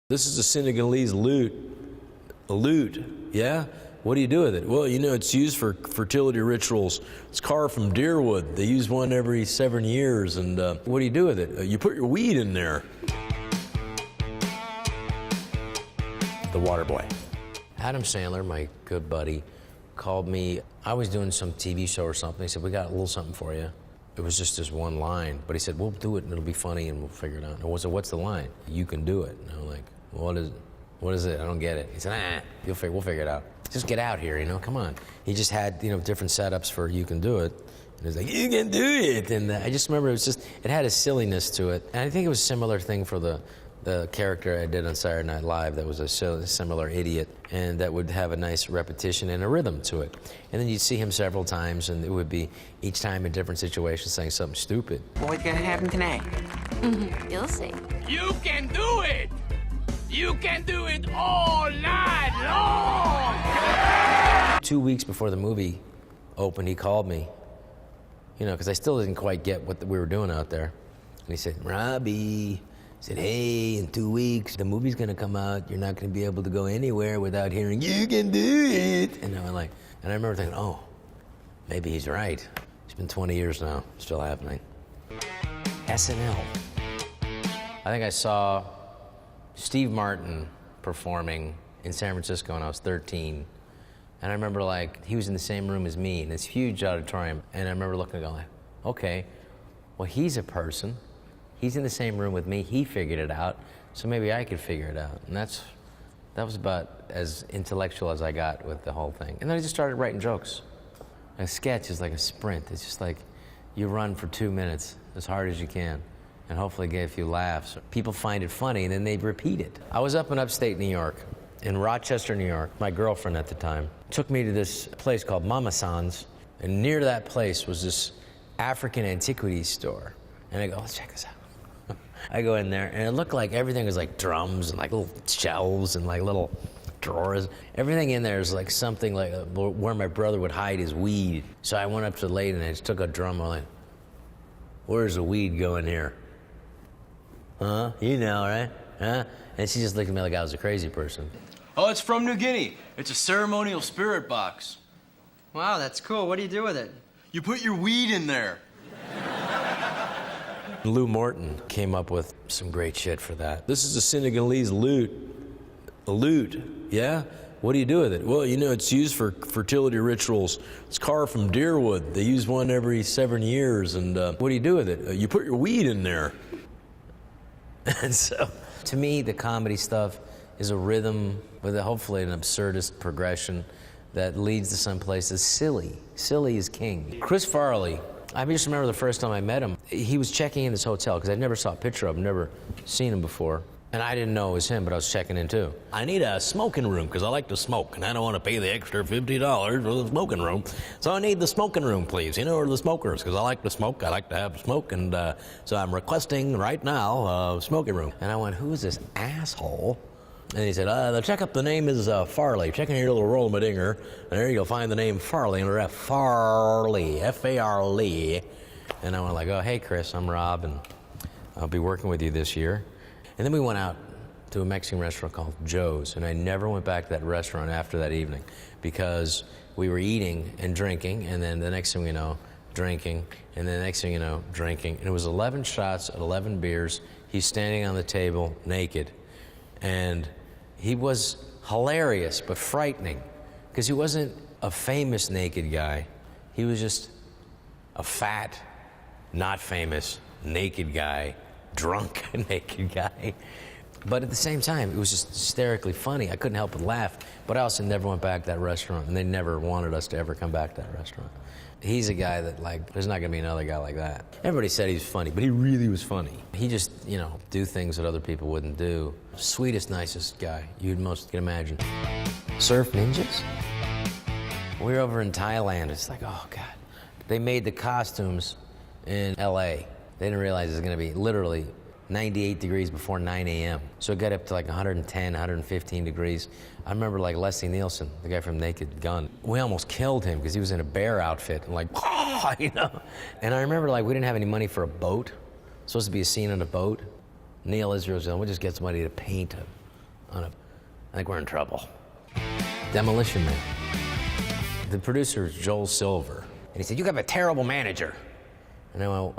This is a Senegalese lute. A lute, yeah? What do you do with it? Well, you know, it's used for fertility rituals. It's carved from deer wood. They use one every 7 years. And what do you do with it? You put your weed in there. The water boy. Adam Sandler, my good buddy, called me. I was doing some TV show or something. He said, we got a little something for you. It was just this one line, but he said, we'll do it and it'll be funny and we'll figure it out. And I said, what's the line? You can do it. And I'm like, what is it? I don't get it. He said, we'll figure it out. Just get out here, you know, come on. He just had, you know, different setups for you can do it. And he was like, you can do it. And I just remember it had a silliness to it. And I think it was a similar thing for the character I did on Saturday Night Live that was a similar idiot, and that would have a nice repetition and a rhythm to it. And then you'd see him several times, and it would be each time in different situations saying something stupid. What's gonna happen tonight? You'll see. You can do it! You can do it all night long! 2 weeks before the movie opened, he called me, you know, because I still didn't quite get what we were doing out there. And he said, Robbie, he said, hey, in 2 weeks, the movie's gonna come out. You're not gonna be able to go anywhere without hearing, you can do it. And I went like, and I remember thinking, oh, maybe he's right. It's been 20 years now, still happening. SNL. I think I saw Steve Martin performing in San Francisco when I was 13. And I remember like, he was in the same room as me in this huge auditorium. And I remember looking and going, okay, well, he's a person. He's in the same room with me, he figured it out, so maybe I could figure it out. And that was about as intellectual as I got with the whole thing. And then I just started writing jokes. A sketch is like a sprint. It's just like you run for 2 minutes as hard as you can, and hopefully get a few laughs. People find it funny, and then they repeat it. I was up in upstate New York, in Rochester, New York. My girlfriend at the time took me to this place called Momma, and near that place was this African antiquities store. And I go, let's check this out. I go in there, and it looked like everything was like drums and like little shelves and like little drawers. Everything in there is like something like where my brother would hide his weed. So I went up to the lady and I just took a drum. I'm like, where's the weed going here? Huh? You know, right? Huh? And she just looked at me like I was a crazy person. Oh, it's from New Guinea. It's a ceremonial spirit box. Wow, that's cool. What do you do with it? You put your weed in there. Lou Morton came up with some great shit for that. This is a Senegalese lute. A lute, yeah? What do you do with it? Well, you know, it's used for fertility rituals. It's carved from deer wood. They use one every 7 years. And what do you do with it? You put your weed in there. And so, to me, the comedy stuff is a rhythm with hopefully an absurdist progression that leads to some places silly. Silly is king. Chris Farley. I just remember the first time I met him, he was checking in this hotel, because I never saw a picture of him, never seen him before. And I didn't know it was him, but I was checking in too. I need a smoking room, because I like to smoke, and I don't want to pay the extra $50 for the smoking room. So I need the smoking room, please, you know, or the smokers, because I like to smoke, I like to have smoke, and so I'm requesting right now a smoking room. And I went, who is this asshole? And he said, the checkup, the name is Farley. Check in your little roll my dinger, and there you'll find the name Farley under F. Farley, F-A-R-L-E. And I went like, oh, hey, Chris, I'm Rob, and I'll be working with you this year. And then we went out to a Mexican restaurant called Joe's, and I never went back to that restaurant after that evening, because we were eating and drinking, and then the next thing you know, drinking, and then the next thing you know, drinking. And it was 11 shots at 11 beers. He's standing on the table naked, and he was hilarious, but frightening, because he wasn't a famous naked guy. He was just a fat, not famous, naked guy, drunk naked guy. But at the same time, it was just hysterically funny. I couldn't help but laugh, but I also never went back to that restaurant, and they never wanted us to ever come back to that restaurant. He's a guy that, like, there's not gonna be another guy like that. Everybody said he was funny, but he really was funny. He just, you know, do things that other people wouldn't do. Sweetest, nicest guy you'd most can imagine. Surf ninjas? We were over in Thailand. It's like, oh, God. They made the costumes in LA. They didn't realize it was gonna be literally 98 degrees before 9 a.m. So it got up to like 110, 115 degrees. I remember like Leslie Nielsen, the guy from Naked Gun. We almost killed him because he was in a bear outfit and like, you know? And I remember like we didn't have any money for a boat. Supposed to be a scene on a boat. Neil Israel said, we'll just get somebody to paint I think we're in trouble. Demolition Man. The producer is Joel Silver. And he said, you have a terrible manager. And I went,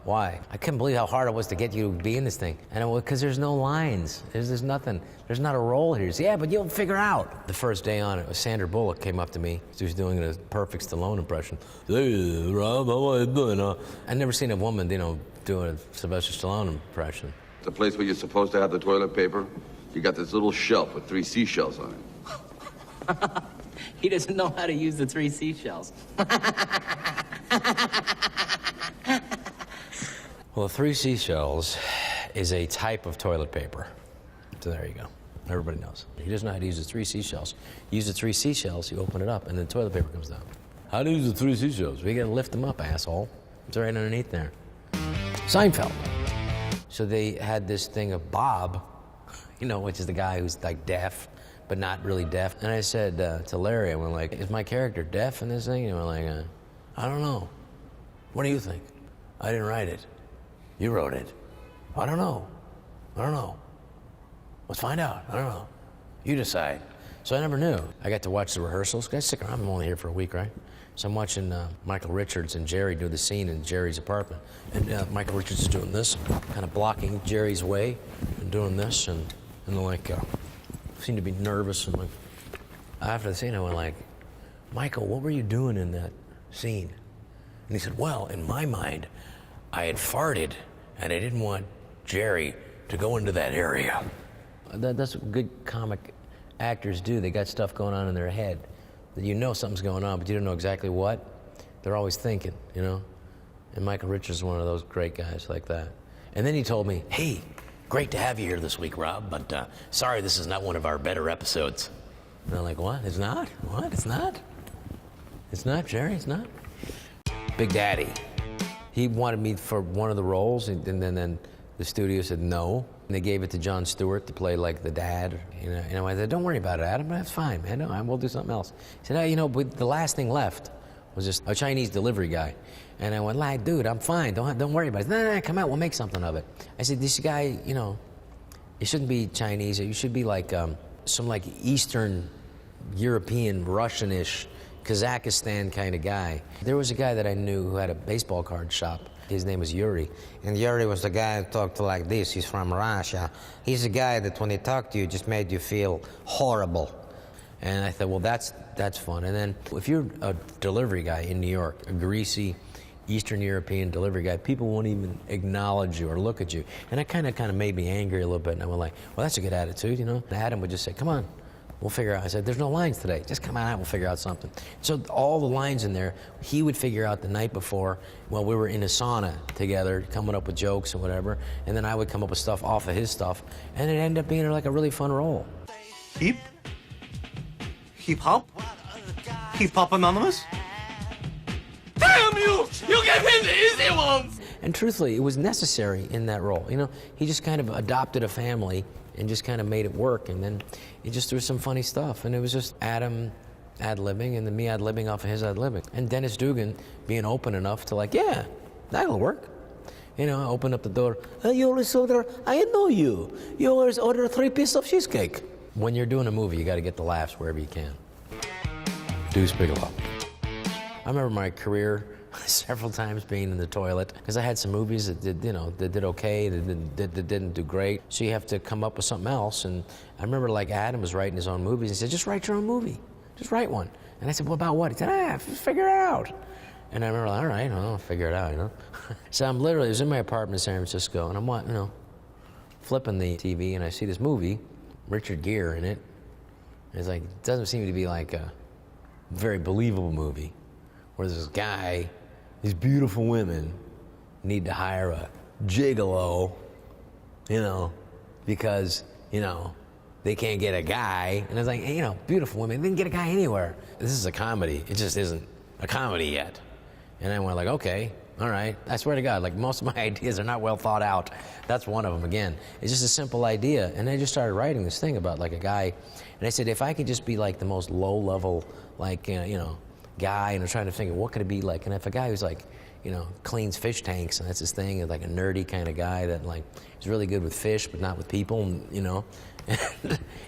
why? I couldn't believe how hard it was to get you to be in this thing. And I went, because there's no lines. There's nothing. There's not a role here. He said, yeah, but you'll figure out. The first day on it, Sandra Bullock came up to me. She was doing a perfect Stallone impression. Hey, Rob, how are you doing? I'd never seen a woman, doing a Sylvester Stallone impression. The place where you're supposed to have the toilet paper, you got this little shelf with 3 seashells on it. He doesn't know how to use the 3 seashells. Well, 3 seashells is a type of toilet paper. So there you go. Everybody knows. He doesn't know how to use the 3 seashells. You use the 3 seashells, you open it up, and the toilet paper comes down. How do you use the 3 seashells? We gotta lift them up, asshole. It's right underneath there. Seinfeld. So they had this thing of Bob, which is the guy who's like deaf, but not really deaf. And I said to Larry, I went like, is my character deaf in this thing? And he went like, I don't know. What do you think? I didn't write it. You wrote it. I don't know. Let's find out. I don't know. You decide. So I never knew. I got to watch the rehearsals. Guys, stick around. I'm only here for a week, right? So I'm watching Michael Richards and Jerry do the scene in Jerry's apartment. And Michael Richards is doing this, kind of blocking Jerry's way and doing this. And they're like, seem to be nervous. And like, after the scene, I went like, Michael, what were you doing in that scene? And he said, well, in my mind, I had farted, and I didn't want Jerry to go into that area. That's what good comic actors do. They got stuff going on in their head. You know something's going on, but you don't know exactly what. They're always thinking, And Michael Richards is one of those great guys like that. And then he told me, hey, great to have you here this week, Rob, but sorry this is not one of our better episodes. And I'm like, what? It's not? What? It's not? It's not, Jerry? It's not? Big Daddy. He wanted me for one of the roles, and then the studio said no. And they gave it to Jon Stewart to play like the dad. And I said, don't worry about it, Adam. That's fine, man. No, we'll do something else. He said, but the last thing left was just a Chinese delivery guy. And I went, like, dude, I'm fine. Don't worry about it. No, come out. We'll make something of it. I said, this guy, it shouldn't be Chinese. You should be like some like Eastern European, Russian-ish, Kazakhstan kind of guy. There was a guy that I knew who had a baseball card shop. His name was Yuri. And Yuri was the guy who talked like this. He's from Russia. He's the guy that when he talked to you, just made you feel horrible. And I thought, well, that's fun. And then if you're a delivery guy in New York, a greasy Eastern European delivery guy, people won't even acknowledge you or look at you. And that kind of made me angry a little bit. And I went like, well, that's a good attitude, And Adam would just say, come on. We'll figure out. I said, there's no lines today. Just come on out, we'll figure out something. So all the lines in there, he would figure out the night before while we were in a sauna together, coming up with jokes and whatever, and then I would come up with stuff off of his stuff, and it ended up being like a really fun role. Hip hop? Hip hop Anonymous? Damn you! You gave him the easy ones! And truthfully, it was necessary in that role. He just kind of adopted a family and just kind of made it work, and then he just threw some funny stuff, and it was just Adam ad-libbing and then me ad-libbing off of his ad-libbing. And Dennis Dugan being open enough to like, yeah, that'll work. I opened up the door, you always order, I know you. You always order 3 pieces of cheesecake. When you're doing a movie, you gotta get the laughs wherever you can. Deuce Bigelow. I remember my career several times being in the toilet because I had some movies that did okay, that didn't do great. So you have to come up with something else. And I remember like Adam was writing his own movies. He said, just write your own movie. Just write one. And I said, well, about what? He said, figure it out. And I remember, all right, I'll figure it out, So it was in my apartment in San Francisco, and I'm, flipping the TV, and I see this movie, Richard Gere in it. And it's like, it doesn't seem to be like a very believable movie where this guy, these beautiful women need to hire a gigolo, because, they can't get a guy. And it's like, beautiful women, they can get a guy anywhere. This is a comedy. It just isn't a comedy yet. And I went like, okay, all right. I swear to God, like most of my ideas are not well thought out. That's one of them again. It's just a simple idea. And I just started writing this thing about like a guy. And I said, if I could just be like the most low level, like, guy, and I'm trying to think of what could it be like. And if a guy who's like, cleans fish tanks, and that's his thing, and like a nerdy kind of guy that like is really good with fish, but not with people, and,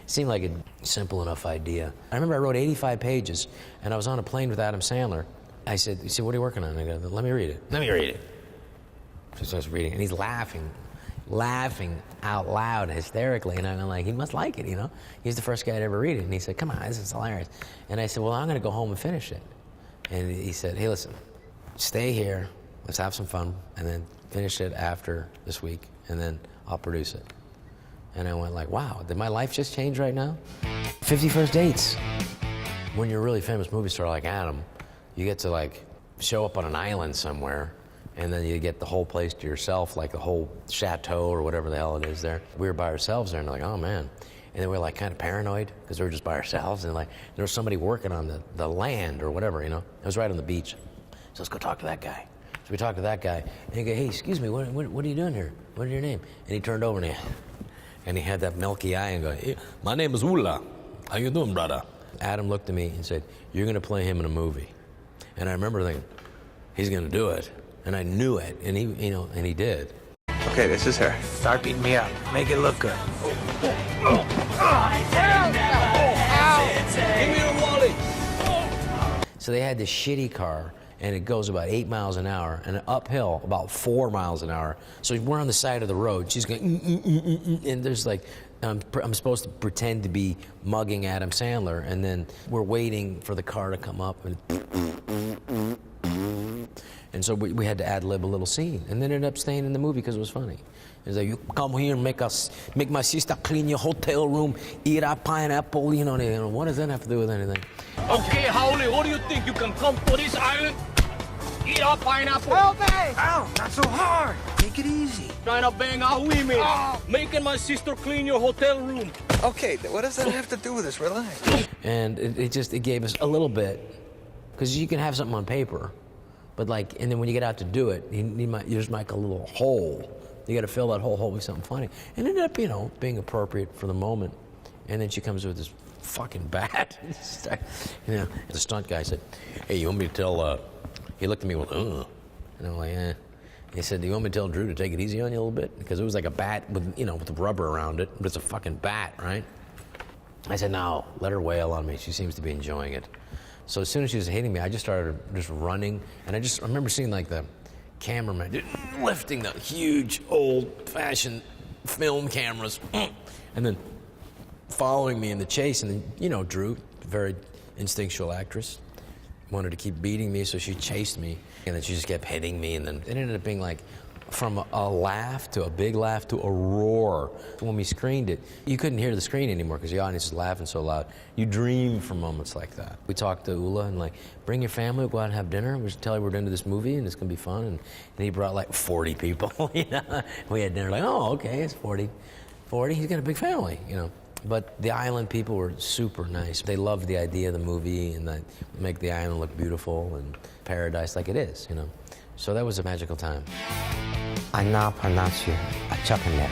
Seemed like a simple enough idea. I remember I wrote 85 pages, and I was on a plane with Adam Sandler. He said, what are you working on? And I go, let me read it. Let me read it. So he starts reading, and he's laughing out loud, hysterically, and I'm like, he must like it, you know? He's the first guy to ever read it, and he said, come on, this is hilarious. And I said, well, I'm gonna go home and finish it. And he said, hey, listen, stay here, let's have some fun, and then finish it after this week, and then I'll produce it. And I went like, wow, did my life just change right now? 50 First Dates. When you're a really famous movie star like Adam, you get to like show up on an island somewhere, and then you get the whole place to yourself, like the whole chateau or whatever the hell it is there. We were by ourselves there, and like, oh man. And then we were like kind of paranoid, because we were just by ourselves, and like there was somebody working on the land or whatever, you know? It was right on the beach. So let's go talk to that guy. So we talked to that guy, and he go, hey, excuse me, what are you doing here? What is your name? And he turned over and he had that milky eye and go, hey, my name is Ula. How you doing, brother? Adam looked at me and said, you're gonna play him in a movie. And I remember thinking, he's gonna do it. And I knew it, and he did. Okay, this is her. Start beating me up. Make it look good. Give me your wallet. So they had this shitty car, and it goes about 8 miles an hour, and uphill about 4 miles an hour. So we're on the side of the road. She's going, and there's like, I'm supposed to pretend to be mugging Adam Sandler, and then we're waiting for the car to come up, and so we had to ad-lib a little scene, and then it ended up staying in the movie because it was funny. It's like, you come here and make my sister clean your hotel room, eat our pineapple, you know, what does that have to do with anything? Okay, Howley, what do you think? You can come to this island, eat our pineapple? Help me! Ow, not so hard. Take it easy. Trying to bang our women, making my sister clean your hotel room. Okay, what does that have to do with this? Relax. And it gave us a little bit, because you can have something on paper, but like, and then when you get out to do it, you just make a little hole. You got to fill that whole hole with something funny. And it ended up, you know, being appropriate for the moment. And then she comes with this fucking bat. You know, the stunt guy said, hey, you want me to tell, he looked at me with, and I'm like, eh. He said, do you want me to tell Drew to take it easy on you a little bit? Because it was like a bat with, you know, with rubber around it, but it's a fucking bat, right? I said, no, let her wail on me. She seems to be enjoying it. So as soon as she was hitting me, I just started just running, and I remember seeing like the cameraman lifting the huge old-fashioned film cameras, and then following me in the chase. And then, you know, Drew, very instinctual actress, wanted to keep beating me, so she chased me, and then she just kept hitting me, and then it ended up being like from a laugh to a big laugh to a roar. When we screened it, you couldn't hear the screen anymore because the audience was laughing so loud. You dream for moments like that. We talked to Ula and like, bring your family, we'll go out and have dinner. We should tell you we're into this movie and it's gonna be fun. And he brought like 40 people, you know? We had dinner like, oh, okay, it's 40. He's got a big family, you know? But the island people were super nice. They loved the idea of the movie and that make the island look beautiful and paradise like it is, you know? So that was a magical time. I now pronounce you a chocolate.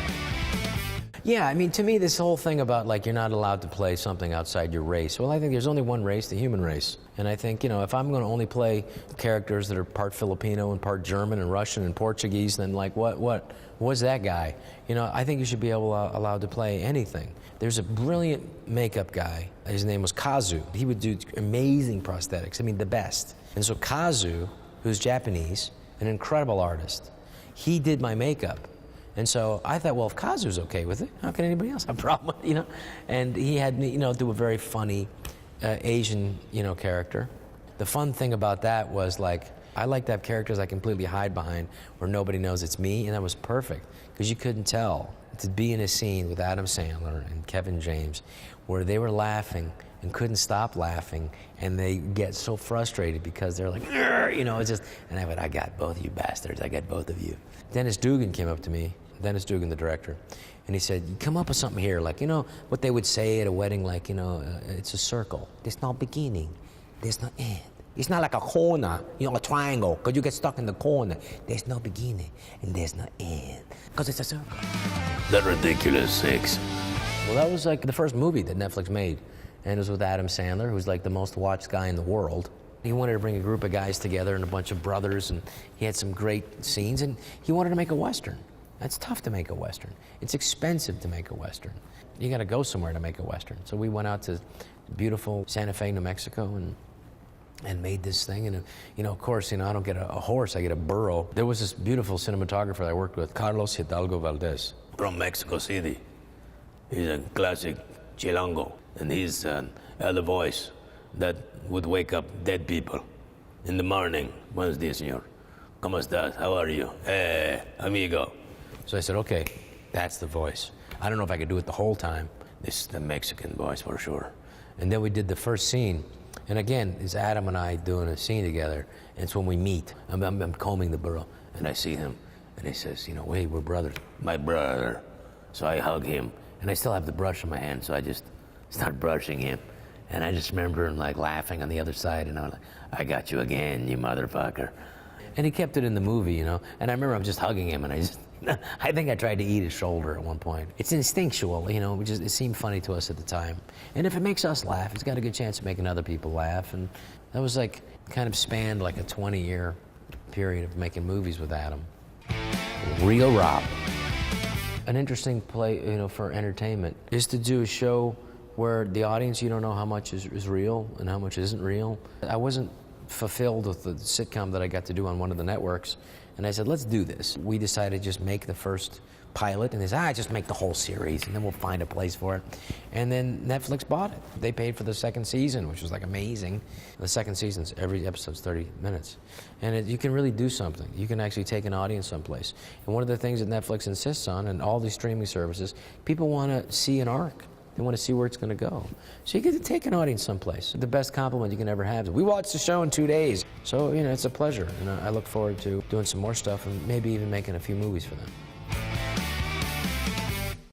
Yeah, I mean, to me, this whole thing about like you're not allowed to play something outside your race. Well, I think there's only one race, the human race. And I think, you know, if I'm going to only play characters that are part Filipino and part German and Russian and Portuguese, then like what's that guy? You know, I think you should be allowed to play anything. There's a brilliant makeup guy. His name was Kazu. He would do amazing prosthetics. I mean, the best. And so Kazu, who's Japanese, an incredible artist, he did my makeup. And so I thought, well, if Kazu's okay with it, how can anybody else have a problem with it, you know? And he had me, you know, do a very funny Asian, you know, character. The fun thing about that was like, I like to have characters I completely hide behind where nobody knows it's me, and that was perfect, because you couldn't tell. To be in a scene with Adam Sandler and Kevin James where they were laughing and couldn't stop laughing, and they get so frustrated because they're like, you know, it's just, and I went, I got both of you bastards, I got both of you. Dennis Dugan came up to me, Dennis Dugan, the director, and he said, come up with something here, like, you know, what they would say at a wedding, like, you know, it's a circle. There's no beginning, there's no end. It's not like a corner, you know, a triangle, because you get stuck in the corner. There's no beginning, and there's no end, because it's a circle. That ridiculous 6. Well, that was like the first movie that Netflix made, and it was with Adam Sandler, who's like the most watched guy in the world. He wanted to bring a group of guys together and a bunch of brothers, and he had some great scenes, and he wanted to make a Western. It's tough to make a Western. It's expensive to make a Western. You gotta go somewhere to make a Western. So we went out to beautiful Santa Fe, New Mexico, and made this thing. And, you know, of course, you know, I don't get a horse, I get a burro. There was this beautiful cinematographer I worked with, Carlos Hidalgo Valdez, from Mexico City. He's a classic chilango, and he's the voice that would wake up dead people in the morning. Buenos dias, señor. ¿Cómo estás? How are you? Amigo. So I said, okay, that's the voice. I don't know if I could do it the whole time. This is the Mexican voice for sure. And then we did the first scene. And again, it's Adam and I doing a scene together. And it's when we meet. I'm combing the burro, and I see him. And he says, you know, hey, we're brothers. My brother. So I hug him. And I still have the brush in my hand, so I just start brushing him. And I just remember him like laughing on the other side, and I was like, I got you again, you motherfucker. And he kept it in the movie, you know. And I remember I'm just hugging him, and I think I tried to eat his shoulder at one point. It's instinctual, you know, it seemed funny to us at the time. And if it makes us laugh, it's got a good chance of making other people laugh. And that was like, kind of spanned like a 20-year period of making movies with Adam. Real Rob. An interesting play, you know, for entertainment is to do a show where the audience, you don't know how much is real and how much isn't real. I wasn't fulfilled with the sitcom that I got to do on one of the networks, and I said, let's do this. We decided to just make the first pilot, and they said, just make the whole series, and then we'll find a place for it. And then Netflix bought it. They paid for the second season, which was like amazing. The second season's, every episode's 30 minutes. And you can really do something. You can actually take an audience someplace. And one of the things that Netflix insists on, and all these streaming services, people want to see an arc. They want to see where it's going to go. So you get to take an audience someplace. The best compliment you can ever have is, we watched the show in 2 days. So, you know, it's a pleasure. And I look forward to doing some more stuff and maybe even making a few movies for them.